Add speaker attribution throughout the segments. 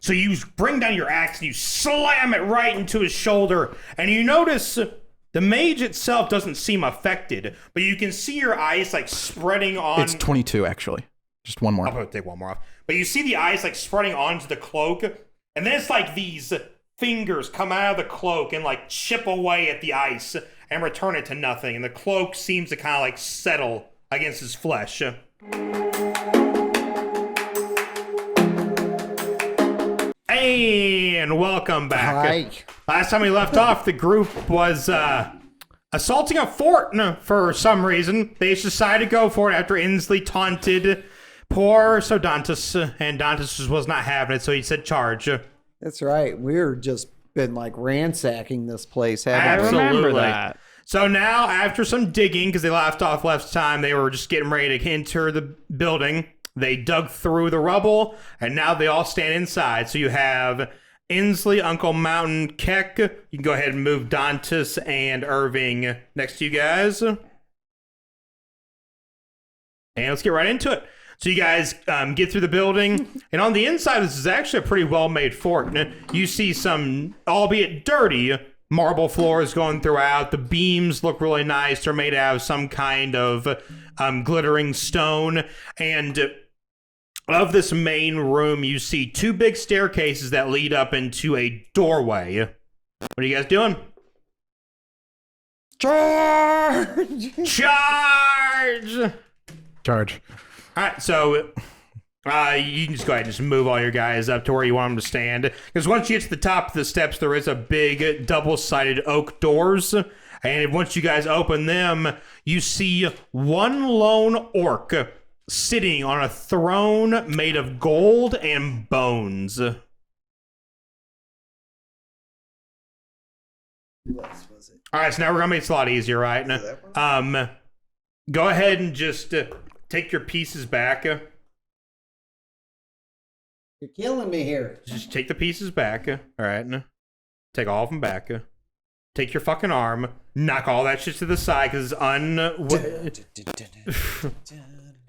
Speaker 1: So you bring down your axe and you slam it right into his shoulder, and you notice the mage itself doesn't seem affected, but you can see your eyes like spreading on.
Speaker 2: It's 22 actually. Just one more.
Speaker 1: I'll probably take one more off. But you see the eyes like spreading onto the cloak, and then it's like these fingers come out of the cloak and like chip away at the ice and return it to nothing, and the cloak seems to kind of like settle against his flesh. And welcome back.
Speaker 3: Hi.
Speaker 1: Last time we left off, the group was assaulting a fort for some reason. They just decided to go for it after Inslee taunted poor Dantus, and Dantus was not having it, so he said charge.
Speaker 3: That's right. We're just been like ransacking this place, haven't we?
Speaker 1: Absolutely.
Speaker 4: remember that.
Speaker 1: So now, after some digging, because they left off last time, they were just getting ready to enter the building. They dug through the rubble, and now they all stand inside. So you have Inslee, Uncle Mountain, Keck. You can go ahead and move Dantus and Irving next to you guys. And let's get right into it. So you guys get through the building, and on the inside, this is actually a pretty well-made fort. You see some, albeit dirty, marble floors going throughout. The beams look really nice. They're made out of some kind of glittering stone. And of this main room, you see two big staircases that lead up into a doorway. What are you guys doing?
Speaker 3: Charge!
Speaker 1: Charge!
Speaker 2: Charge.
Speaker 1: All right, so you can just go ahead and just move all your guys up to where you want them to stand. Because once you get to the top of the steps, there is a big double-sided oak doors. And once you guys open them, you see one lone orc sitting on a throne made of gold and bones.
Speaker 3: What was it?
Speaker 1: All right, so now we're going to make this a lot easier, right? Go ahead and just take your pieces back.
Speaker 3: You're killing me here.
Speaker 1: Just take the pieces back. All right. Take all of them back. Take your fucking arm. Knock all that shit to the side because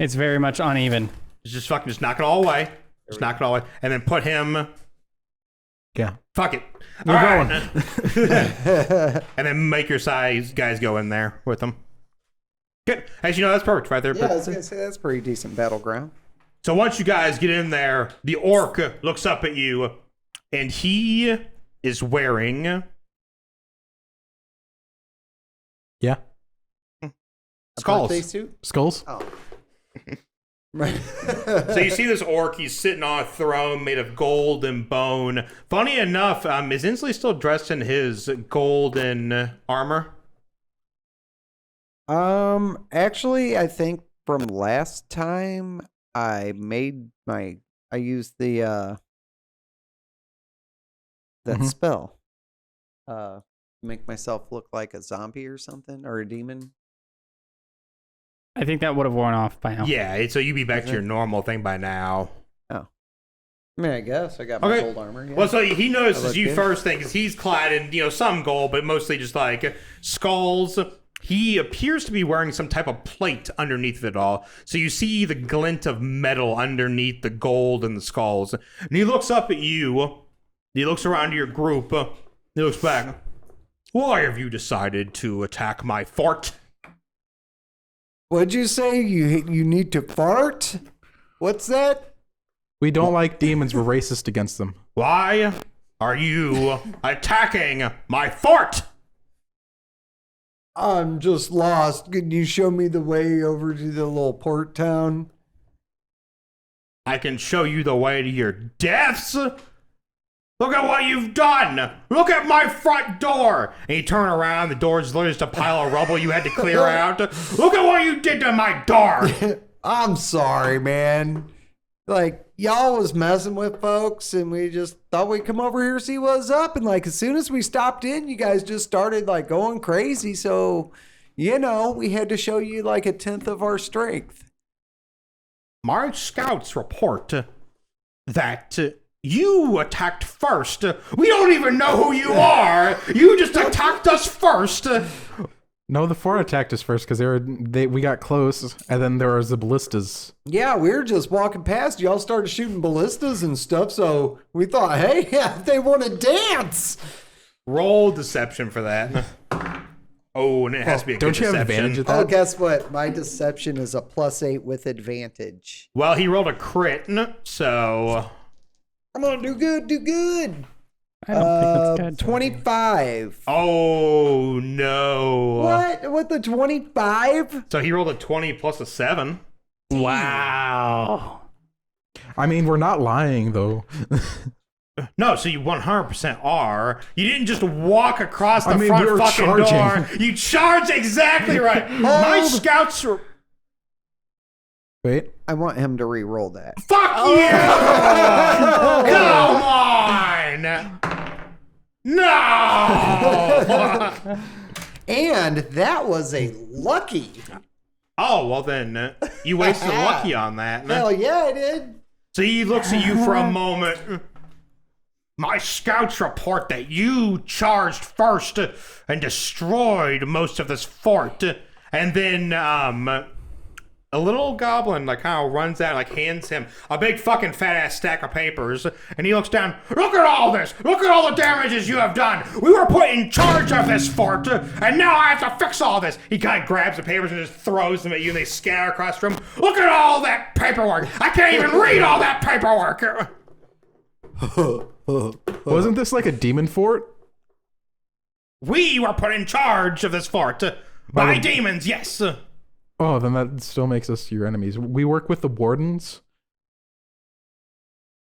Speaker 4: It's very much uneven.
Speaker 1: just knock it all away. Just knock it all away. And then put him.
Speaker 2: Yeah.
Speaker 1: Fuck it.
Speaker 2: We're
Speaker 1: All
Speaker 2: going.
Speaker 1: right. And then make your size guys go in there with them. Good. As you know, that's perfect right there.
Speaker 3: Yeah, I was going to say that's pretty decent battleground.
Speaker 1: So once you guys get in there, the orc looks up at you, and he is wearing skulls.
Speaker 3: Birthday suit?
Speaker 2: Skulls?
Speaker 3: Oh. Right.
Speaker 1: So you see this orc, he's sitting on a throne made of gold and bone. Funny enough, is Inslee still dressed in his golden armor?
Speaker 3: Actually, I think from last time I used the that spell. Make myself look like a zombie or something, or a demon.
Speaker 4: I think that would have worn off by now.
Speaker 1: Yeah, so you'd be back to your normal thing by now.
Speaker 3: Oh. I mean, I guess I got my gold armor. Yeah.
Speaker 1: Well, so he notices you
Speaker 3: good.
Speaker 1: first thing, because he's clad in, some gold, but mostly just like skulls. He appears to be wearing some type of plate underneath it all. So you see the glint of metal underneath the gold and the skulls. And he looks up at you. He looks around to your group. He looks back. Why have you decided to attack my fort?
Speaker 3: What'd you say? You need to fart? What's that?
Speaker 2: We don't like demons. We're racist against them.
Speaker 1: Why are you attacking my fort?
Speaker 3: I'm just lost. Can you show me the way over to the little port town?
Speaker 1: I can show you the way to your deaths. Look at what you've done. Look at my front door. And you turn around, the door's literally just a pile of rubble you had to clear out. Look at what you did to my door.
Speaker 3: I'm sorry, man. Like, y'all was messing with folks, and we just thought we'd come over here see what's up. And like, as soon as we stopped in, you guys just started like going crazy. So, we had to show you like a tenth of our strength.
Speaker 1: My scouts report that you attacked first. We don't even know who you are. You just attacked us first.
Speaker 2: No, the fort attacked us first because we got close, and then there was the ballistas.
Speaker 3: Yeah, we were just walking past. Y'all started shooting ballistas and stuff, so we thought, hey, they want to dance.
Speaker 1: Roll deception for that. Oh, and it has to be a good
Speaker 2: Don't you have
Speaker 1: deception.
Speaker 2: advantage at
Speaker 3: Oh,
Speaker 2: that?
Speaker 3: guess what? My deception is a +8 with advantage.
Speaker 1: Well, he rolled a crit, so
Speaker 3: I'm gonna do good.
Speaker 4: I don't think that's good.
Speaker 3: 25.
Speaker 1: oh no.
Speaker 3: What? What the 25?
Speaker 1: So he rolled a 20 plus a 7.
Speaker 4: Wow.
Speaker 2: I mean, we're not lying though.
Speaker 1: No, so you 100% are. You didn't just walk across the
Speaker 2: I mean,
Speaker 1: front
Speaker 2: we were
Speaker 1: fucking
Speaker 2: charging.
Speaker 1: door. You charged exactly right. My scouts are...
Speaker 2: Wait.
Speaker 3: I want him to re-roll that.
Speaker 1: Fuck you! Come on! No!
Speaker 3: And that was a lucky.
Speaker 1: Oh, well then, you wasted a lucky on that.
Speaker 3: Hell yeah, I did.
Speaker 1: So he looks at you for a moment. My scouts report that you charged first and destroyed most of this fort. And then a little goblin like kind of runs out, like hands him a big fucking fat ass stack of papers. And he looks down. Look at all this. Look at all the damages you have done. We were put in charge of this fort, and now I have to fix all this. He kind of grabs the papers and just throws them at you, and they scatter across the room. Look at all that paperwork. I can't even read all that paperwork.
Speaker 2: Wasn't this like a demon fort?
Speaker 1: We were put in charge of this fort by demons, yes.
Speaker 2: Oh, then that still makes us your enemies. We work with the wardens.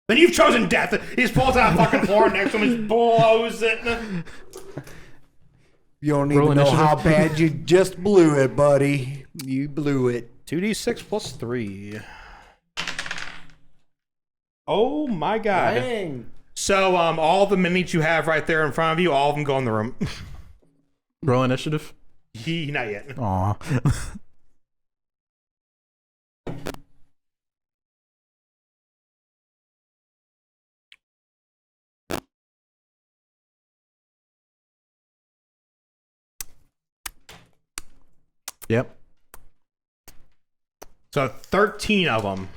Speaker 1: Then you've chosen death. He just pulls out a fucking floor next to him and just blows it.
Speaker 3: You don't
Speaker 2: Roll
Speaker 3: even know
Speaker 2: initiative.
Speaker 3: how bad you just blew it, buddy. You blew it.
Speaker 1: 2d6 plus 3. Oh my god.
Speaker 3: Dang.
Speaker 1: So all the minis you have right there in front of you, all of them go in the room.
Speaker 2: Roll initiative.
Speaker 1: Not yet.
Speaker 2: Aw. Yep.
Speaker 1: So 13 of them.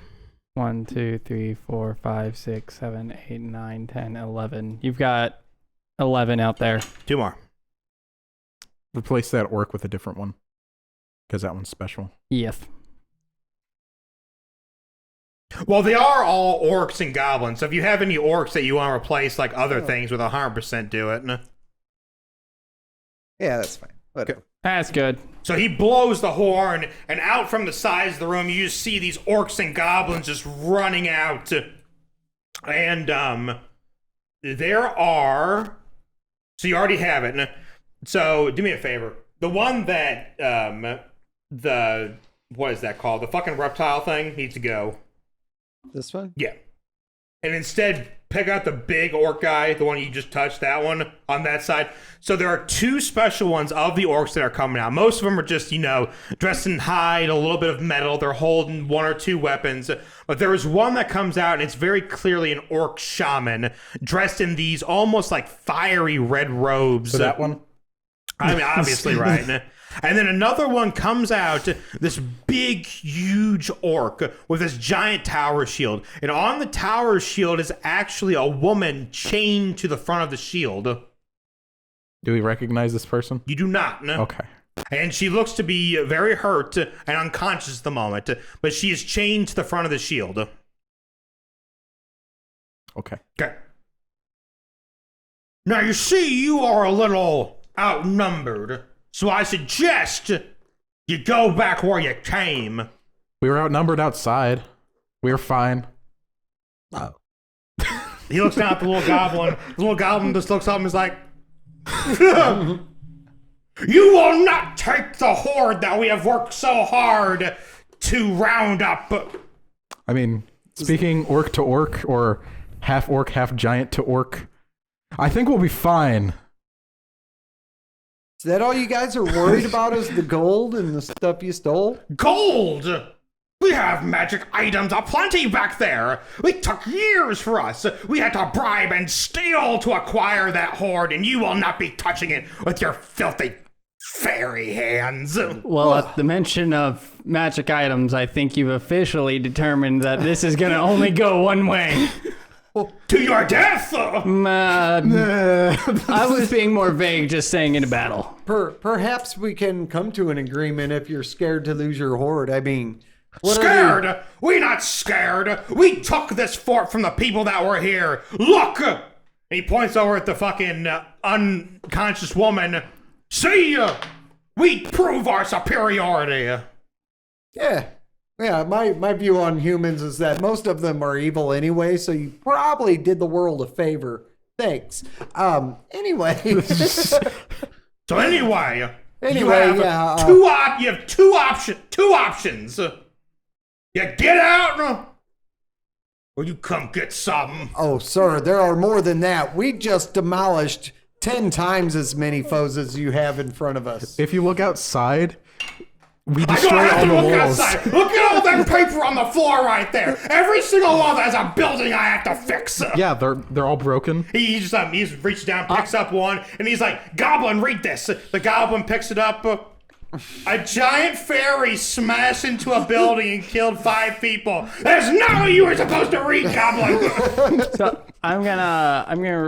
Speaker 4: 1, 2, 3, 4, 5, 6, 7, 8, 9, 10, 11. You've got 11 out there.
Speaker 1: 2 more.
Speaker 2: Replace that orc with a different one. Because that one's special.
Speaker 4: Yes.
Speaker 1: Well, they are all orcs and goblins. So if you have any orcs that you want to replace like other things with 100% do it.
Speaker 3: Yeah, that's fine. Whatever.
Speaker 4: That's good.
Speaker 1: So he blows the horn, and out from the sides of the room, you just see these orcs and goblins just running out. And there are... So you already have it. So do me a favor. The one that what is that called? The fucking reptile thing needs to go.
Speaker 3: This one?
Speaker 1: Yeah. And instead, pick out the big orc guy, the one you just touched, that one on that side. So there are 2 special ones of the orcs that are coming out. Most of them are just, dressed in hide, a little bit of metal. They're holding 1 or 2 weapons. But there is one that comes out, and it's very clearly an orc shaman, dressed in these almost like fiery red robes.
Speaker 2: So that one?
Speaker 1: I mean, obviously, right. And then another one comes out, this big, huge orc with this giant tower shield. And on the tower shield is actually a woman chained to the front of the shield.
Speaker 2: Do we recognize this person?
Speaker 1: You do not, no.
Speaker 2: Okay.
Speaker 1: And she looks to be very hurt and unconscious at the moment, but she is chained to the front of the shield.
Speaker 2: Okay.
Speaker 1: Okay. Now, you see, you are a little outnumbered, so I suggest you go back where you came.
Speaker 2: We were outnumbered outside. We were fine.
Speaker 3: Oh.
Speaker 1: He looks down at the little goblin. The little goblin just looks up and is like, you will not take the horde that we have worked so hard to round up.
Speaker 2: I mean, speaking orc to orc, or half orc, half giant to orc, I think we'll be fine.
Speaker 3: Is that all you guys are worried about is the gold and the stuff you stole?
Speaker 1: Gold! We have magic items aplenty back there. It took years for us. We had to bribe and steal to acquire that hoard, and you will not be touching it with your filthy Fairy hands.
Speaker 4: Well, at the mention of magic items, I think you've officially determined that this is going to only go one way.
Speaker 1: To your death!
Speaker 4: I was being more vague, just saying in a battle.
Speaker 3: Perhaps we can come to an agreement if you're scared to lose your horde. I mean,
Speaker 1: Scared? We not scared. We took this fort from the people that were here. Look! And he points over at the fucking unconscious woman. See? We prove our superiority.
Speaker 3: Yeah, my view on humans is that most of them are evil anyway, so you probably did the world a favor. Thanks. Anyway.
Speaker 1: So anyway, you
Speaker 3: yeah.
Speaker 1: have two options. You get out, or you come get some.
Speaker 3: Oh, sir, there are more than that. We just demolished 10 times as many foes as you have in front of us.
Speaker 2: If you look outside, we
Speaker 1: I don't
Speaker 2: destroy
Speaker 1: have
Speaker 2: all
Speaker 1: to
Speaker 2: the
Speaker 1: look
Speaker 2: walls.
Speaker 1: outside. Look at all that paper on the floor right there. Every single one has a building I have to fix.
Speaker 2: Yeah, they're all broken.
Speaker 1: He just he's reached down, picks up one, and he's like, "Goblin, read this." The goblin picks it up. A giant fairy smashed into a building and killed 5 people. That's not what you were supposed to read, Goblin.
Speaker 4: So I'm gonna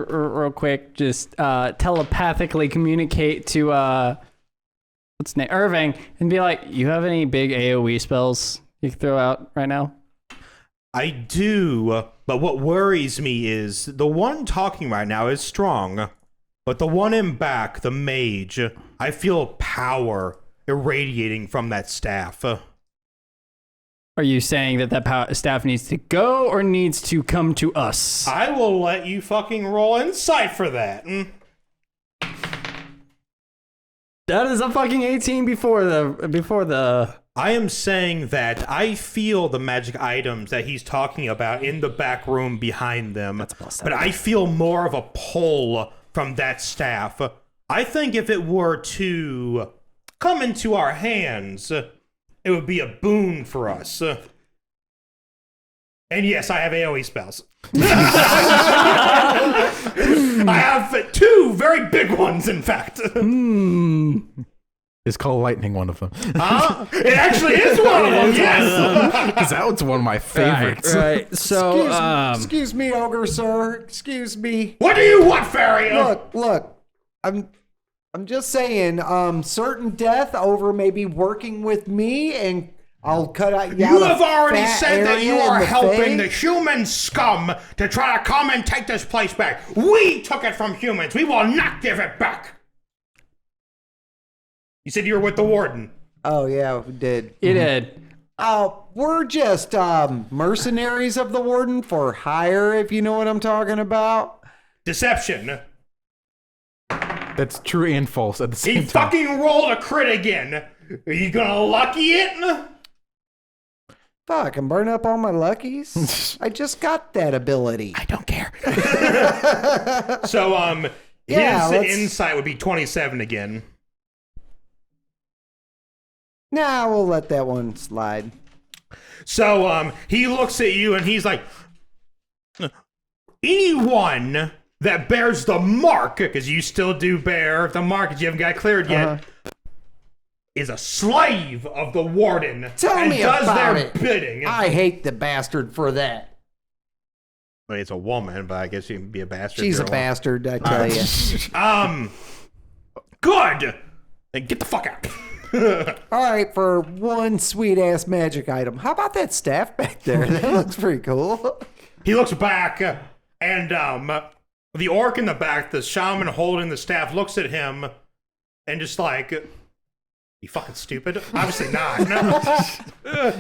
Speaker 4: real quick just telepathically communicate to what's his name, Irving, and be like, "You have any big AOE spells you can throw out right now?"
Speaker 1: I do, but what worries me is the one talking right now is strong, but the one in back, the mage, I feel power irradiating from that staff.
Speaker 4: Are you saying that staff needs to go or needs to come to us?
Speaker 1: I will let you fucking roll insight for that.
Speaker 4: That is a fucking 18 before the.
Speaker 1: I am saying that I feel the magic items that he's talking about in the back room behind them, but I feel more of a pull from that staff. I think if it were to come into our hands, it would be a boon for us. And yes, I have AoE spells. I have 2 very big ones, in fact.
Speaker 2: Is Call Lightning one of them?
Speaker 1: It actually is one of them, yes!
Speaker 2: Because that was one of my favorites.
Speaker 4: Right. So,
Speaker 3: Excuse me, ogre, sir. Excuse me.
Speaker 1: What do you want, fairy?
Speaker 3: Look. I'm just saying, certain death over maybe working with me, and I'll cut out.
Speaker 1: You have already
Speaker 3: fat
Speaker 1: said that you
Speaker 3: area in
Speaker 1: are
Speaker 3: the
Speaker 1: helping the
Speaker 3: face.
Speaker 1: human scum to try to come and take this place back. We took it from humans. We will not give it back. You said you were with the warden.
Speaker 3: Oh yeah, we did.
Speaker 4: you did.
Speaker 3: We're just mercenaries of the warden for hire, if you know what I'm talking about.
Speaker 1: Deception.
Speaker 2: That's true and false at the
Speaker 1: He
Speaker 2: same time.
Speaker 1: fucking rolled a crit again. Are you gonna lucky it?
Speaker 3: Fuck, and burn up all my luckies. I just got that ability.
Speaker 2: I don't care.
Speaker 1: So,
Speaker 3: Yeah,
Speaker 1: his
Speaker 3: let's-
Speaker 1: insight would be 27 again.
Speaker 3: Nah, we'll let that one slide.
Speaker 1: So, he looks at you and he's like, anyone that bears the mark, because you still do bear the mark because you haven't got cleared yet, is a slave of the warden.
Speaker 3: Tell
Speaker 1: and
Speaker 3: me
Speaker 1: does
Speaker 3: about
Speaker 1: their
Speaker 3: it.
Speaker 1: bidding.
Speaker 3: I hate the bastard for that.
Speaker 1: I mean, it's a woman, but I guess you can be a bastard.
Speaker 3: She's a
Speaker 1: girl.
Speaker 3: bastard, I tell you.
Speaker 1: Good. Then get the fuck out.
Speaker 3: All right, for one sweet ass magic item. How about that staff back there? That looks pretty cool.
Speaker 1: He looks back, and the orc in the back, the shaman holding the staff, looks at him, and just like, you fucking stupid? Obviously not. No.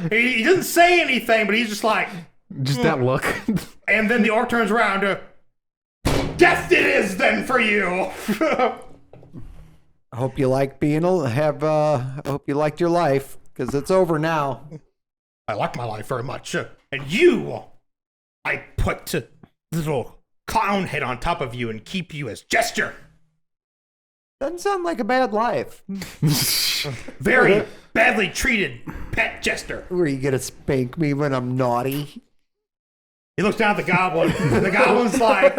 Speaker 1: He doesn't say anything, but he's just like,
Speaker 2: Just that look.
Speaker 1: and then the orc turns around. Death it is then for you.
Speaker 3: I hope you like I hope you liked your life, because it's over now.
Speaker 1: I like my life very much, and you, I put a little clown head on top of you and keep you as gesture.
Speaker 3: Doesn't sound like a bad life.
Speaker 1: Very badly treated pet jester.
Speaker 3: Were you gonna spank me when I'm naughty?
Speaker 1: He looks down at the goblin, and the goblin's like,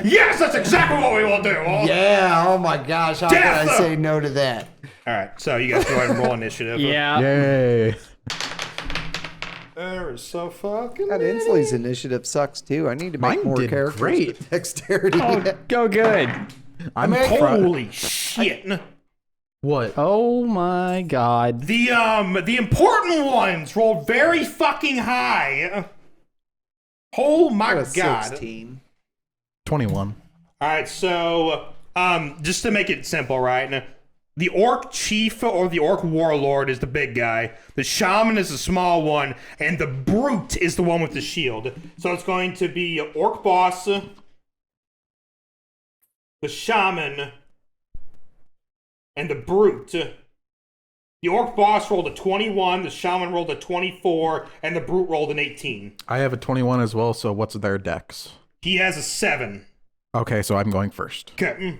Speaker 1: Yes, that's exactly what we will do.
Speaker 3: Yeah, oh my gosh, how can I say no to that?
Speaker 1: All right, so you guys go ahead and roll initiative.
Speaker 4: Yeah.
Speaker 2: Yay.
Speaker 1: There is so fucking
Speaker 3: God,
Speaker 1: many.
Speaker 3: Inslee's initiative sucks too. I need to make
Speaker 2: Mine
Speaker 3: more
Speaker 2: did
Speaker 3: characters
Speaker 2: great.
Speaker 3: with dexterity.
Speaker 4: Oh, go good.
Speaker 2: I'm
Speaker 1: Holy shit.
Speaker 2: What?
Speaker 4: Oh my god.
Speaker 1: The important ones rolled very fucking high. Oh my
Speaker 3: Got a
Speaker 1: god.
Speaker 3: 16.
Speaker 2: 21.
Speaker 1: All right, so just to make it simple, right? The orc chief or the orc warlord is the big guy. The shaman is the small one, and the brute is the one with the shield. So it's going to be orc boss, the shaman, and the brute. The orc boss rolled a 21, the shaman rolled a 24, and the brute rolled an 18.
Speaker 2: I have a 21 as well, so what's their dex?
Speaker 1: He has a 7.
Speaker 2: Okay, so I'm going first.
Speaker 1: Okay.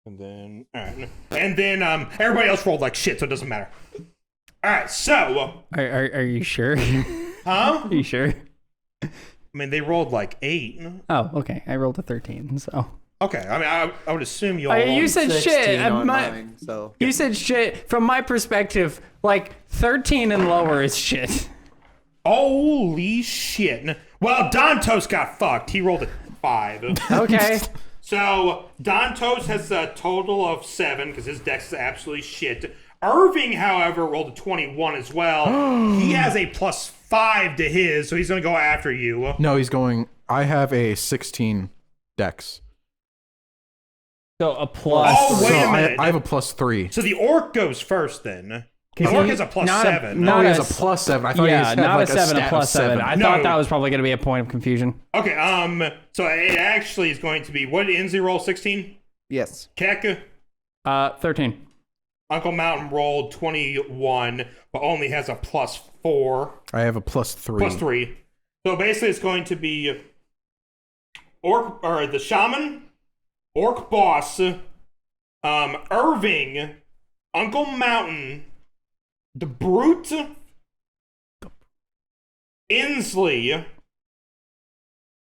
Speaker 1: And then, everybody else rolled like shit, so it doesn't matter. All right, so,
Speaker 4: Are you sure?
Speaker 1: huh?
Speaker 4: Are you sure?
Speaker 1: I mean, they rolled like 8.
Speaker 4: Oh, okay. I rolled a 13, so.
Speaker 1: Okay, I mean, I would assume you all.
Speaker 4: You said
Speaker 3: 16
Speaker 4: shit.
Speaker 3: on mine, so.
Speaker 4: You said shit. From my perspective, like 13 and lower is shit.
Speaker 1: Holy shit! Well, Dantos got fucked. He rolled a 5.
Speaker 4: Okay.
Speaker 1: So Dantos has a total of 7 because his dex is absolutely shit. Irving, however, rolled a 21 as well. He has a +5 to his, so he's gonna go after you.
Speaker 2: No, he's going. I have a 16 dex.
Speaker 4: So a plus.
Speaker 1: Oh, wait
Speaker 2: So
Speaker 1: a minute.
Speaker 2: I have a +3.
Speaker 1: So the orc goes first then. The orc has a +7.
Speaker 2: No, he has a
Speaker 4: s-
Speaker 2: +7. I thought he
Speaker 4: Yeah,
Speaker 2: had
Speaker 4: not
Speaker 2: like
Speaker 4: a 7,
Speaker 2: stat
Speaker 4: a
Speaker 2: of
Speaker 4: plus 7. I
Speaker 1: No.
Speaker 4: thought that was probably going to be a point of confusion.
Speaker 1: Okay, so it actually is going to be, what did Inslee roll, 16?
Speaker 3: Yes.
Speaker 1: Keck?
Speaker 4: 13.
Speaker 1: Uncle Mountain rolled 21, but only has a +4.
Speaker 2: I have a +3.
Speaker 1: +3. So basically it's going to be the shaman, orc boss, Irving, Uncle Mountain, the brute, Inslee,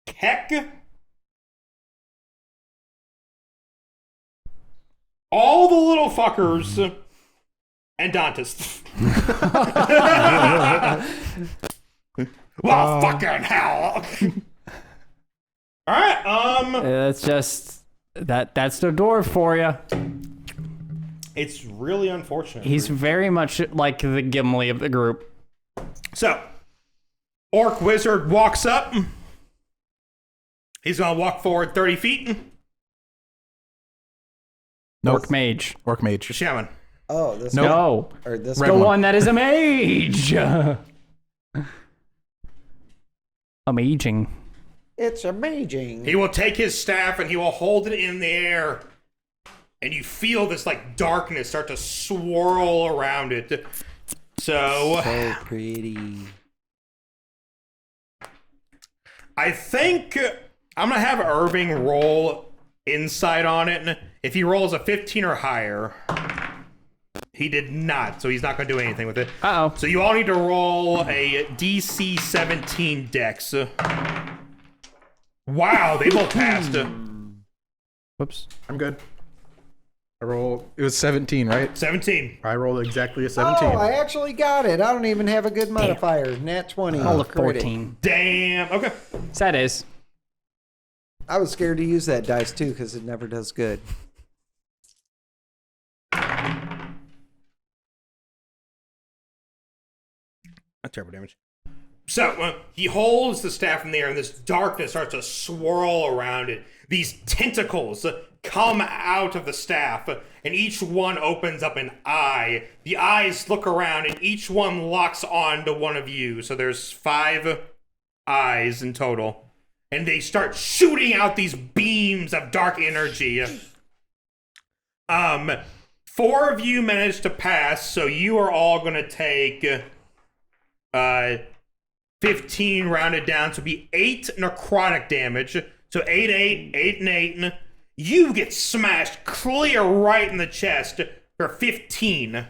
Speaker 1: Keck, all the little fuckers, and Dantus. Well, fucking hell. All right,
Speaker 4: That's just that's the dwarf for you.
Speaker 1: it's really unfortunate.
Speaker 4: He's very much like the Gimli of the group.
Speaker 1: So, orc wizard walks up. He's gonna walk forward 30 feet.
Speaker 2: Nope.
Speaker 4: Orc mage.
Speaker 2: Orc mage.
Speaker 1: Shaman.
Speaker 3: Oh, this
Speaker 2: Nope.
Speaker 4: No.
Speaker 3: Or this
Speaker 2: Red
Speaker 4: The
Speaker 2: one.
Speaker 4: one that is a mage. Amazing.
Speaker 3: It's amazing.
Speaker 1: He will take his staff and he will hold it in the air. And you feel this like darkness start to swirl around it. So
Speaker 3: So pretty.
Speaker 1: I think I'm gonna have Irving roll insight on it. If he rolls a 15 or higher, he did not, so he's not gonna do anything with it.
Speaker 4: Uh-oh.
Speaker 1: So you all need to roll a DC 17 dex. Wow, they both passed.
Speaker 4: Whoops.
Speaker 2: I'm good. I roll. It was 17, right?
Speaker 1: 17.
Speaker 2: I rolled exactly a 17.
Speaker 3: Oh, I actually got it. I don't even have a good modifier. Nat 20.
Speaker 4: Roll a
Speaker 3: Critic.
Speaker 4: 14.
Speaker 1: Damn. Okay.
Speaker 4: So that is.
Speaker 3: I was scared to use that dice too because it never does good.
Speaker 1: Not terrible damage. So he holds the staff in the air, and this darkness starts to swirl around it. These tentacles come out of the staff, and each one opens up an eye. The eyes look around, and each one locks on to one of you. So there's 5 eyes in total. And they start shooting out these beams of dark energy. 4 of you managed to pass, so you are all going to take 15 rounded down, so be 8 necrotic damage. So 8, 8, 8, and 8. You get smashed clear right in the chest for 15.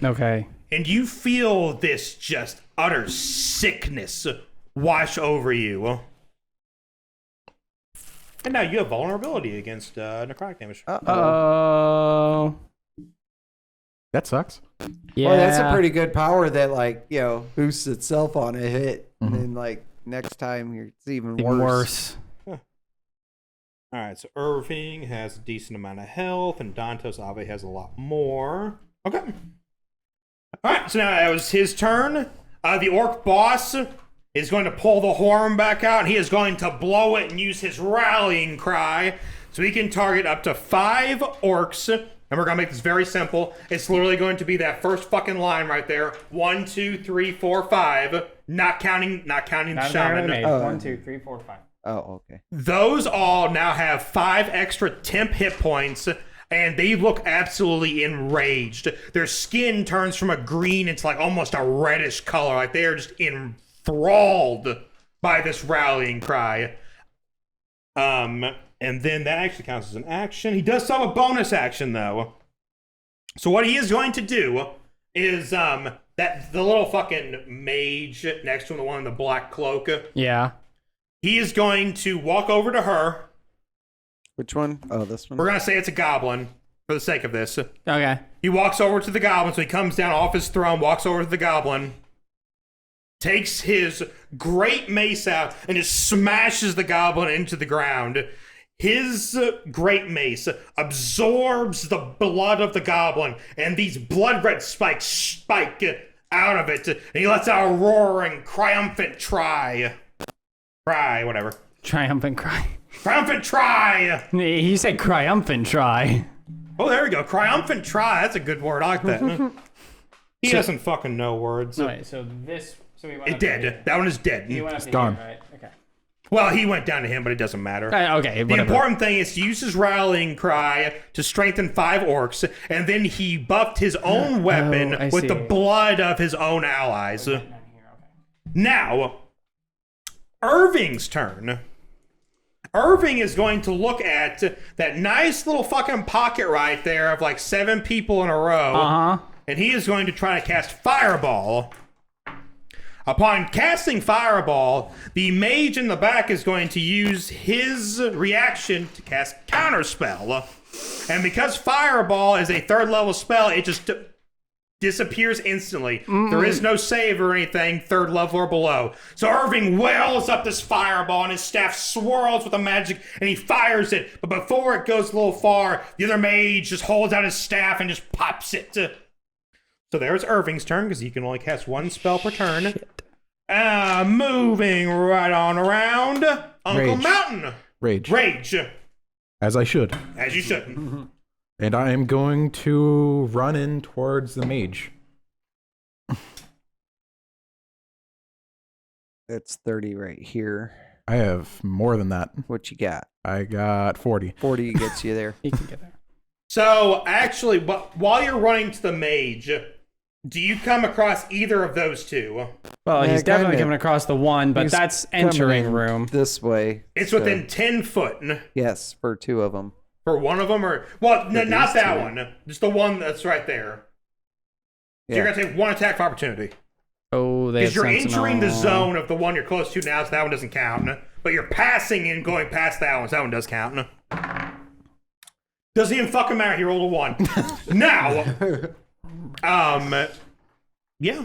Speaker 4: Okay.
Speaker 1: And you feel this just utter sickness wash over you. And now you have vulnerability against necrotic damage.
Speaker 4: Oh.
Speaker 2: That sucks.
Speaker 4: Yeah.
Speaker 3: Well, that's a pretty good power that, like, you know, boosts itself on a hit. And then, like, next time it's even worse.
Speaker 1: All right, so Irving has a decent amount of health, and Dantos obviously has a lot more. Okay. All right, so now that was his turn. The orc boss is going to pull the horn back out, and he is going to blow it and use his rallying cry. So he can target up to 5 orcs. And we're going to make this very simple. It's literally going to be that first fucking line right there. 1, 2, 3, 4, 5. Not counting the shaman.
Speaker 4: 1, 2, 3, 4, 5.
Speaker 3: Oh, okay.
Speaker 1: Those all now have 5 extra temp hit points, and they look absolutely enraged. Their skin turns from a green into like almost a reddish color. Like they are just enthralled by this rallying cry. And then that actually counts as an action. He does still have a bonus action though. So what he is going to do is that the little fucking mage next to him, the one in the black cloak.
Speaker 4: Yeah.
Speaker 1: He is going to walk over to her.
Speaker 3: Which one? Oh, this one?
Speaker 1: We're going to say it's a goblin for the sake of this.
Speaker 4: Okay.
Speaker 1: He walks over to the goblin, so he comes down off his throne, walks over to the goblin, takes his great mace out, and just smashes the goblin into the ground. His great mace absorbs the blood of the goblin, and these blood red spikes spike out of it, and he lets out a roaring, triumphant whatever.
Speaker 4: Triumphant cry.
Speaker 1: Triumphant try!
Speaker 4: He said triumphant try.
Speaker 1: Oh, there we go. Triumphant try. That's a good word. I like that. He doesn't fucking know words.
Speaker 4: Alright, so this... So we went
Speaker 1: It's dead. That one is dead.
Speaker 4: He went up to
Speaker 2: done.
Speaker 4: here, right? Okay.
Speaker 1: Well, he went down to him, but it doesn't matter.
Speaker 4: Okay,
Speaker 1: The
Speaker 4: whatever.
Speaker 1: important thing is to use his rallying cry to strengthen 5 orcs, and then he buffed his own weapon
Speaker 4: I
Speaker 1: with the
Speaker 4: see.
Speaker 1: blood of his own allies.
Speaker 4: Down here, okay.
Speaker 1: Now, Irving's turn. Irving is going to look at that nice little fucking pocket right there of like 7 people in a row,
Speaker 4: Uh-huh.
Speaker 1: and he is going to try to cast Fireball. Upon casting Fireball, the mage in the back is going to use his reaction to cast Counterspell. And because Fireball is a 3rd level spell, it just disappears instantly. There is no save or anything 3rd level or below. So Irving wells up this Fireball, and his staff swirls with the magic, and he fires it. But before it goes a little far, the other mage just holds out his staff and just pops it. So there's Irving's turn, because he can only cast 1 spell per turn. Moving right on around. Uncle
Speaker 2: Rage.
Speaker 1: Mountain.
Speaker 2: Rage.
Speaker 1: Rage.
Speaker 2: As I should.
Speaker 1: As you should.
Speaker 2: And I am going to run in towards the mage.
Speaker 3: It's 30 right here.
Speaker 2: I have more than that.
Speaker 3: What you got?
Speaker 2: I got 40.
Speaker 3: 40 gets you there.
Speaker 4: He can get there.
Speaker 1: So, actually, while you're running to the mage, do you come across either of those two?
Speaker 4: Well,
Speaker 3: Yeah,
Speaker 4: he's definitely
Speaker 3: kinda.
Speaker 4: coming across the one, but
Speaker 3: He's
Speaker 4: that's
Speaker 3: coming
Speaker 4: entering
Speaker 3: in
Speaker 4: room.
Speaker 3: This way.
Speaker 1: It's
Speaker 3: so-
Speaker 1: within 10 foot.
Speaker 3: Yes, for 2 of them.
Speaker 1: For one of them, or... Well, no,
Speaker 3: At
Speaker 1: not
Speaker 3: least
Speaker 1: that
Speaker 3: 2.
Speaker 1: one. Just the one that's right there. So you're
Speaker 3: Yeah.
Speaker 1: going to take 1 attack of opportunity.
Speaker 4: Oh, they have
Speaker 1: Because you're entering the
Speaker 4: Sentinel.
Speaker 1: zone of the one you're close to now, so that one doesn't count. But you're passing and going past that one, so that one does count. Doesn't even fucking matter. He rolled a 1. Now, yeah.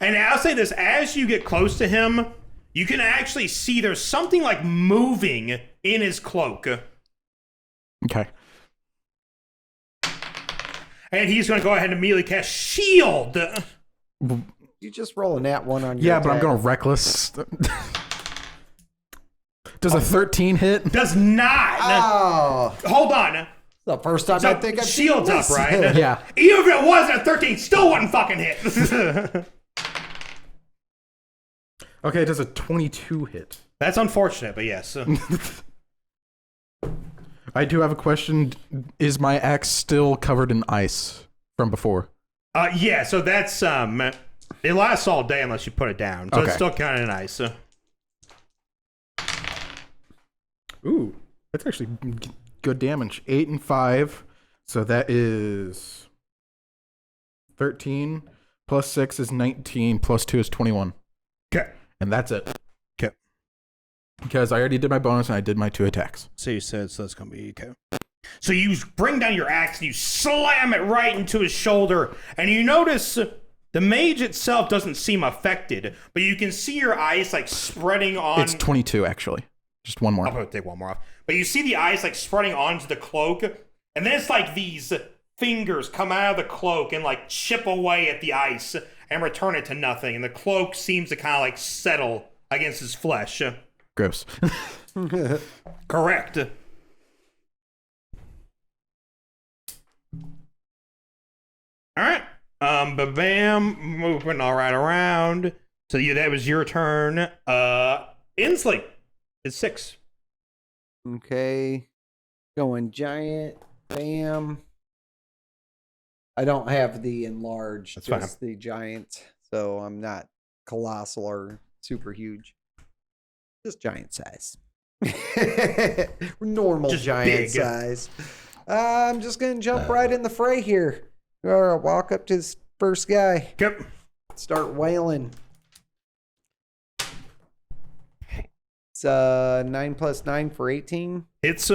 Speaker 1: And I'll say this: as you get close to him, you can actually see there's something like moving in his cloak,
Speaker 2: Okay.
Speaker 1: and he's going to go ahead and immediately cast Shield.
Speaker 3: You just roll a nat 1 on your
Speaker 2: Yeah, but I'm
Speaker 3: attack.
Speaker 2: going to reckless. Does a 13 hit?
Speaker 1: Does not.
Speaker 3: Oh,
Speaker 1: Hold on.
Speaker 3: the first time
Speaker 1: So
Speaker 3: I think I've seen
Speaker 1: shield's up,
Speaker 3: this.
Speaker 1: right?
Speaker 2: Yeah.
Speaker 1: Even if it wasn't a 13, still wouldn't fucking hit.
Speaker 2: Okay, does a 22 hit?
Speaker 1: That's unfortunate, but yes.
Speaker 2: I do have a question. Is my axe still covered in ice from before?
Speaker 1: Yeah, so that's it lasts all day unless you put it down. So it's
Speaker 2: Okay.
Speaker 1: still kind of nice.
Speaker 2: Ooh, that's actually good damage. 8 and 5. So that is 13 plus 6 is 19 plus 2 is 21.
Speaker 1: Okay.
Speaker 2: And that's it.
Speaker 1: Okay.
Speaker 2: Because I already did my bonus and I did my 2 attacks.
Speaker 1: So you said, so that's going to be okay. So you bring down your axe and you slam it right into his shoulder. And you notice the mage itself doesn't seem affected, but you can see your ice like spreading on.
Speaker 2: It's 22, actually. Just one more.
Speaker 1: I'll probably take one more off. But you see the ice like spreading onto the cloak. And then it's like these fingers come out of the cloak and like chip away at the ice and return it to nothing. And the cloak seems to kind of like settle against his flesh.
Speaker 2: Gross.
Speaker 1: Correct. All right. Bam, moving all right around. So that was your turn. Inslee is 6.
Speaker 3: Okay. Going giant. Bam. I don't have the enlarged,
Speaker 1: That's
Speaker 3: just the giant. So I'm not colossal or super huge. Just giant size. Normal
Speaker 1: Just
Speaker 3: giant
Speaker 1: big.
Speaker 3: size. I'm just going to jump right in the fray here. Or walk up to this first guy.
Speaker 1: Yep.
Speaker 3: Start wailing. It's 9 plus 9 for 18.
Speaker 1: It's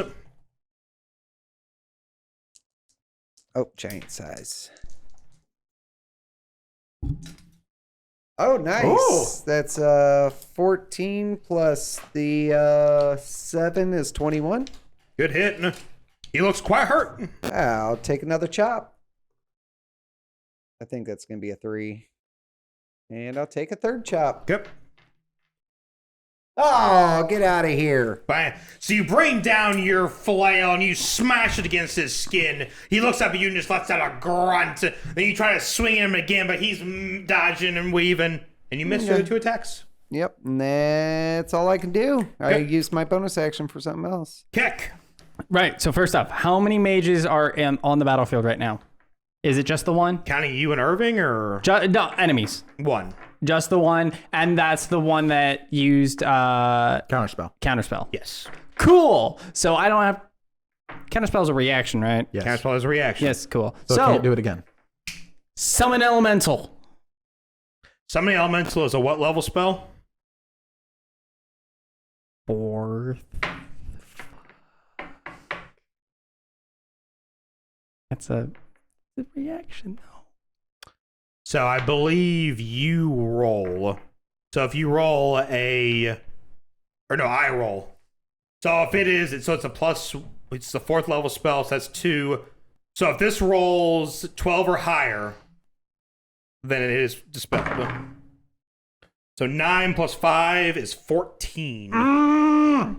Speaker 3: Oh, giant size. Oh, nice.
Speaker 1: Ooh.
Speaker 3: That's 14 plus the 7 is 21.
Speaker 1: good hit. He looks quite hurt.
Speaker 3: I'll take another chop. I think that's going to be a 3. And I'll take a third chop.
Speaker 1: Yep.
Speaker 3: Oh, get out of here.
Speaker 1: Bam. So you bring down your flail and you smash it against his skin. He looks up at you and just lets out a grunt. Then you try to swing him again, but he's dodging and weaving. And you miss your other 2 attacks.
Speaker 3: Yep, and that's all I can do. I
Speaker 1: Okay.
Speaker 3: used my bonus action for something else.
Speaker 1: Keck.
Speaker 4: Right. So first up, how many mages are on the battlefield right now? Is it just the one?
Speaker 1: Counting you and Irving or
Speaker 4: No, enemies.
Speaker 1: 1?
Speaker 4: Just the one, and that's the one that used
Speaker 2: Counterspell.
Speaker 4: counterspell.
Speaker 1: Yes.
Speaker 4: Cool. So I don't have counterspell's a reaction, right?
Speaker 2: Yes.
Speaker 1: Counterspell is a reaction.
Speaker 4: Yes. Cool.
Speaker 2: So
Speaker 4: So
Speaker 2: can't do it again.
Speaker 4: summon elemental.
Speaker 1: Summoning Elemental is a what level spell?
Speaker 4: 4th. That's a reaction though.
Speaker 1: So I believe you roll. So if you roll I roll. So if it is, so it's a plus, it's the 4th level spell, so that's 2. So if this rolls 12 or higher, then it is dispelled. So 9 plus 5 is 14.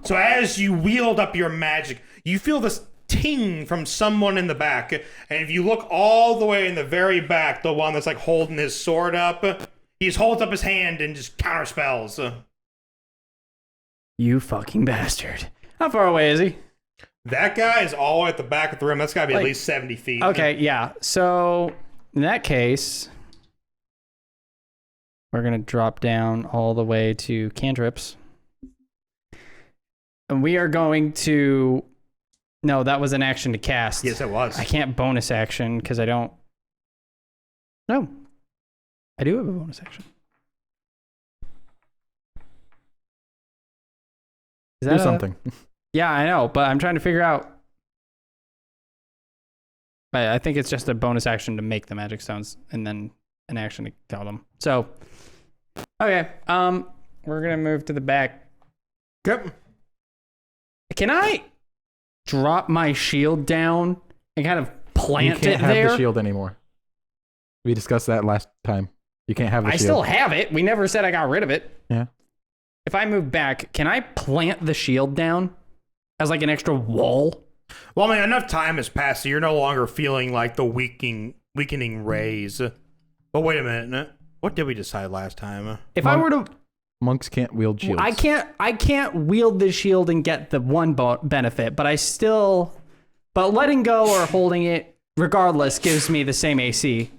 Speaker 1: So as you wield up your magic, you feel this ting from someone in the back. And if you look all the way in the very back, the one that's like holding his sword up, he just holds up his hand and just counterspells.
Speaker 4: You fucking bastard. How far away is he?
Speaker 1: That guy is all the way at the back of the room. That's got to be
Speaker 4: Like-
Speaker 1: at least 70 feet.
Speaker 4: Okay, yeah. So in that case, we're gonna drop down all the way to cantrips. And we are going to no, that was an action to cast.
Speaker 1: Yes, it was.
Speaker 4: I can't bonus action because I don't. No. I do have a bonus action. Is
Speaker 2: Do
Speaker 4: a-
Speaker 2: something.
Speaker 4: Yeah, I know, but I'm trying to figure out. I think it's just a bonus action to make the magic stones and then an action to kill them. So, okay, we're gonna move to the back.
Speaker 1: Yep.
Speaker 4: Can I drop my shield down and kind of
Speaker 2: You
Speaker 4: plant
Speaker 2: can't
Speaker 4: it
Speaker 2: have
Speaker 4: there?
Speaker 2: the shield anymore. We discussed that last time. You can't have the
Speaker 4: I
Speaker 2: shield.
Speaker 4: still have it. We never said I got rid of it.
Speaker 2: Yeah.
Speaker 4: If I move back, can I plant the shield down as like an extra wall?
Speaker 1: Well, I mean, enough time has passed, so you're no longer feeling like the weakening rays. But wait a minute. What did we decide last time?
Speaker 4: If I were to
Speaker 2: Monks can't wield shields.
Speaker 4: I can't wield the shield and get the one benefit, but but letting go or holding it regardless gives me the same AC.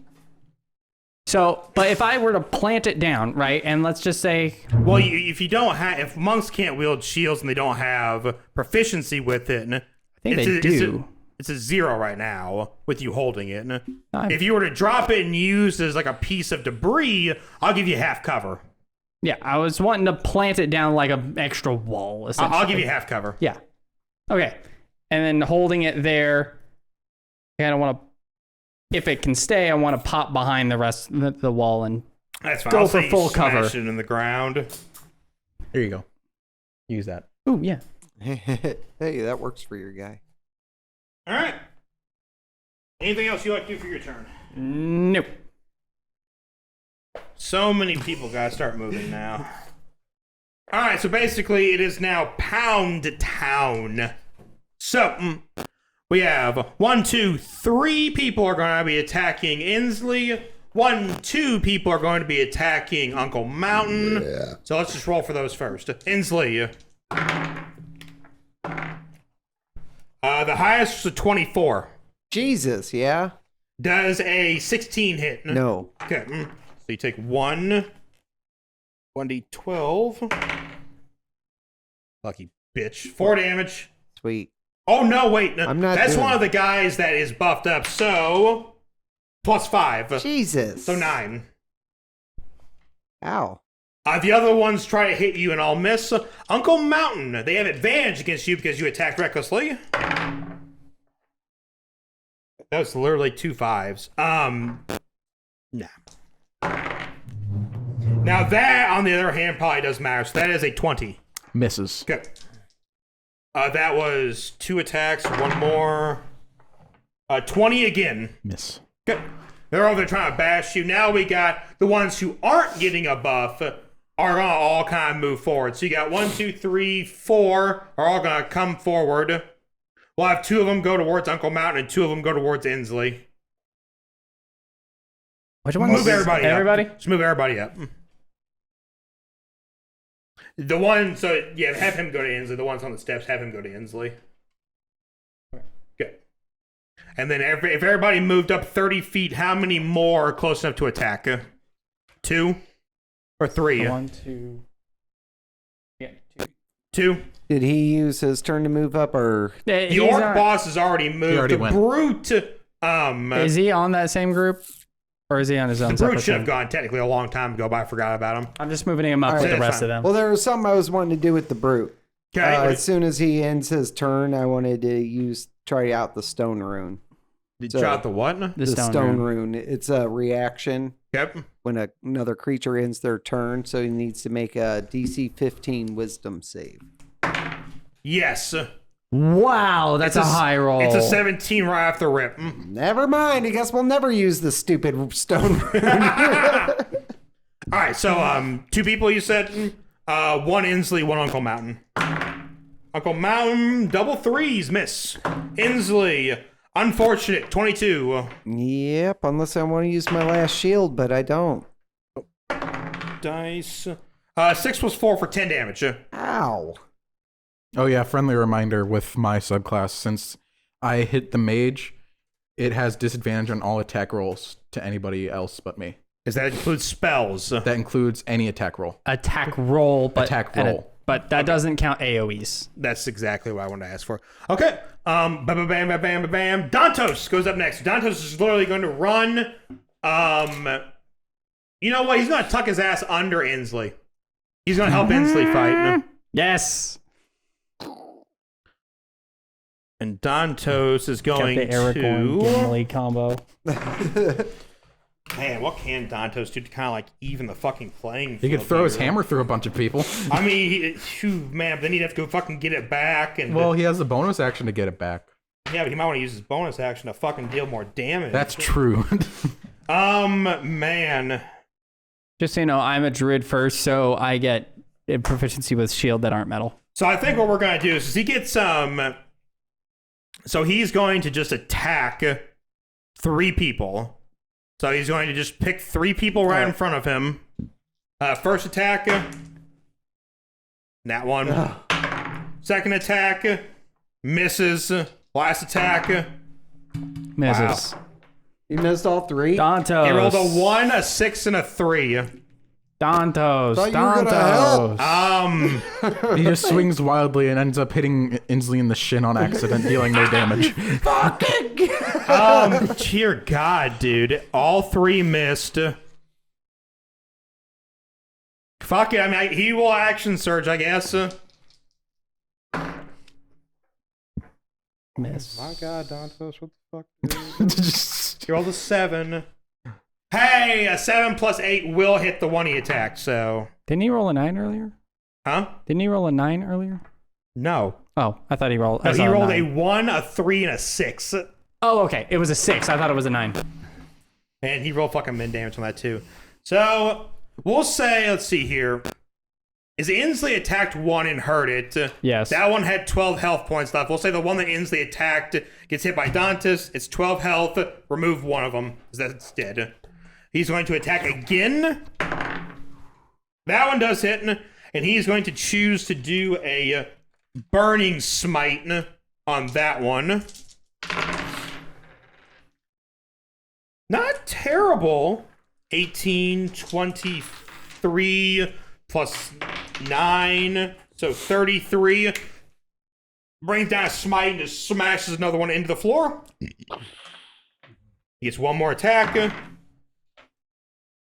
Speaker 4: So, but if I were to plant it down, right, and let's just say,
Speaker 1: Well, if monks can't wield shields and they don't have proficiency with it,
Speaker 4: I think they do.
Speaker 1: It's a 0 right now with you holding it.
Speaker 4: I'm-
Speaker 1: If you were to drop it and use it as like a piece of debris, I'll give you half cover.
Speaker 4: Yeah, I was wanting to plant it down like an extra wall.
Speaker 1: I'll give you half cover.
Speaker 4: Yeah. Okay. And then holding it there, I kind of want to, if it can stay, I want to pop behind the rest of the wall and
Speaker 1: That's fine.
Speaker 4: go
Speaker 1: I'll
Speaker 4: for
Speaker 1: say
Speaker 4: full
Speaker 1: you smash
Speaker 4: cover.
Speaker 1: it in the ground.
Speaker 2: Here you go. Use that.
Speaker 4: Ooh, yeah.
Speaker 3: Hey, that works for your guy.
Speaker 1: All right. Anything else you like to do for your turn?
Speaker 4: Nope.
Speaker 1: So many people gotta start moving now. All right, so basically it is now Pound Town. So we have 1, 2, 3 people are going to be attacking Inslee. 1, 2 people are going to be attacking Uncle Mountain. Yeah. So let's just roll for those first. Inslee. The highest was a 24.
Speaker 3: Jesus, yeah?
Speaker 1: Does a 16 hit?
Speaker 3: No.
Speaker 1: Okay. So you take 1d12. Lucky bitch. 4 damage.
Speaker 3: Sweet.
Speaker 1: Oh, no, wait. No,
Speaker 3: I'm not
Speaker 1: that's
Speaker 3: doing
Speaker 1: one of the guys that is buffed up. So, plus 5.
Speaker 3: Jesus.
Speaker 1: So 9.
Speaker 3: Ow.
Speaker 1: The other ones try to hit you and all miss. Uncle Mountain, they have advantage against you because you attacked recklessly. That was literally 2 5s. Nah. Now that, on the other hand, probably does matter. So that is a 20.
Speaker 2: Misses.
Speaker 1: Okay. That was 2 attacks, 1 more. 20 again.
Speaker 2: Miss.
Speaker 1: Okay. They're over there trying to bash you. Now we got the ones who aren't getting a buff are gonna all kind of move forward. So you got 1, 2, 3, 4 are all gonna come forward. We'll have 2 of them go towards Uncle Mountain and 2 of them go towards Inslee.
Speaker 4: Which one?
Speaker 1: Move everybody up.
Speaker 4: Everybody?
Speaker 1: Just move everybody up. The one, so yeah, have him go to Inslee. The ones on the steps, have him go to Inslee. Good. And then if everybody moved up 30 feet, how many more are close enough to attack? 2 or 3?
Speaker 4: 1, 2. Yeah, 2.
Speaker 1: 2.
Speaker 3: Did he use his turn to move up, or?
Speaker 1: The orc boss has already moved.
Speaker 2: He already
Speaker 1: the
Speaker 2: went.
Speaker 1: brute,
Speaker 4: Is he on that same group? Or is he on his own
Speaker 1: the brute
Speaker 4: separate
Speaker 1: should have
Speaker 4: thing?
Speaker 1: gone technically a long time ago, but I forgot about him.
Speaker 4: I'm just moving him up
Speaker 3: All
Speaker 4: with
Speaker 3: right,
Speaker 4: the rest
Speaker 1: fine.
Speaker 4: of them.
Speaker 3: Well, there was something I was wanting to do with the brute.
Speaker 1: Okay.
Speaker 3: As soon as he ends his turn, I wanted to try out the stone rune.
Speaker 1: Did
Speaker 3: so-
Speaker 1: you out the what?
Speaker 4: The
Speaker 3: Stone rune. It's a reaction
Speaker 1: Yep.
Speaker 3: when another creature ends their turn, so he needs to make a DC 15 Wisdom save.
Speaker 1: Yes.
Speaker 4: Wow, that's
Speaker 1: It's
Speaker 4: a high roll.
Speaker 1: It's a 17 right off the rip.
Speaker 3: Never mind. I guess we'll never use the stupid stone rune.
Speaker 1: All right, so 2 people you said. 1 Inslee, 1 Uncle Mountain. Uncle Mountain, double 3s, miss. Inslee, unfortunate, 22.
Speaker 3: Yep, unless I want to use my last shield, but I don't.
Speaker 1: Dice. 6 plus 4 for 10 damage.
Speaker 3: Ow.
Speaker 2: Oh yeah, friendly reminder with my subclass, since I hit the mage, it has disadvantage on all attack rolls to anybody else but me.
Speaker 1: Does that include spells?
Speaker 2: That includes any attack roll.
Speaker 4: attack roll, but
Speaker 2: Attack roll.
Speaker 4: but that doesn't count AoEs.
Speaker 1: That's exactly what I wanted to ask for. Okay. Bam, bam, bam, bam, bam, bam. Dantos goes up next. Dantos is literally going to run. You know what? He's going to tuck his ass under Inslee. He's going to help Inslee fight.
Speaker 4: Yes.
Speaker 1: And Dantos is
Speaker 4: Got
Speaker 1: going
Speaker 4: the Aragorn
Speaker 1: to...
Speaker 4: Gimli combo.
Speaker 1: Man, what can Dantos do to kind of like even the fucking playing
Speaker 2: He
Speaker 1: field
Speaker 2: could throw his
Speaker 1: here?
Speaker 2: hammer through a bunch of people.
Speaker 1: I mean, man, but then he'd have to go fucking get it back. And
Speaker 2: Well, he has the bonus action to get it back.
Speaker 1: yeah, but he might want to use his bonus action to fucking deal more damage.
Speaker 2: That's true.
Speaker 1: Man.
Speaker 4: Just so you know, I'm a druid first, so I get proficiency with shield that aren't metal.
Speaker 1: So I think what we're going to do is he gets so he's going to just attack 3 people. So he's going to just pick 3 people right in front of him. First attack. That one. Second attack. Misses. Last attack.
Speaker 4: Misses.
Speaker 3: You missed all 3?
Speaker 4: Dantos.
Speaker 1: He rolled a 1, a 6, and a 3.
Speaker 4: Dantos.
Speaker 3: Thought you were gonna
Speaker 4: Dantos.
Speaker 2: He just swings wildly and ends up hitting Inslee in the shin on accident, dealing no damage.
Speaker 1: Dear God, dude. All 3 missed. Fuck it. I mean, he will action surge, I guess.
Speaker 4: Miss.
Speaker 5: My God, Dantos, what the fuck?
Speaker 1: He rolled a 7. Hey, a 7 plus 8 will hit the one he attacked, so.
Speaker 4: Didn't he roll a 9 earlier?
Speaker 1: Huh?
Speaker 4: Didn't he roll a 9 earlier?
Speaker 1: No.
Speaker 4: Oh, I thought he rolled.
Speaker 1: No,
Speaker 4: I
Speaker 1: he
Speaker 4: saw
Speaker 1: rolled
Speaker 4: 9.
Speaker 1: a 1, a 3, and a 6.
Speaker 4: Oh, okay. It was a 6. I thought it was a 9.
Speaker 1: And he rolled fucking min damage on that too. So, we'll say, let's see here. Is Inslee attacked one and hurt it?
Speaker 4: Yes.
Speaker 1: That one had 12 health points left. We'll say the one that Inslee attacked gets hit by Dantus. It's 12 health. Remove one of them, because that's dead. He's going to attack again. That one does hit, and he's going to choose to do a burning smite on that one. Not terrible. 18, 23 plus 9, so 33. Brings down a smite and just smashes another one into the floor. He gets one more attack.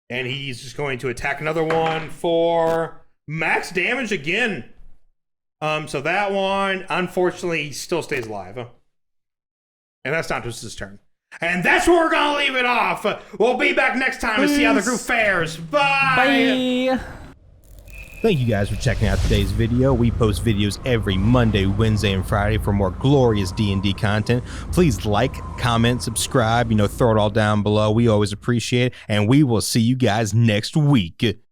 Speaker 1: And he's just going to attack another one for max damage again. So that one, unfortunately, still stays alive. And that's not just his turn. And that's where we're going to leave it off. We'll be back next time to see how the group fares. Bye!
Speaker 4: Bye!
Speaker 6: Thank you guys for checking out today's video. We post videos every Monday, Wednesday, and Friday for more glorious D&D content. Please like, comment, subscribe, throw it all down below. We always appreciate it, and we will see you guys next week.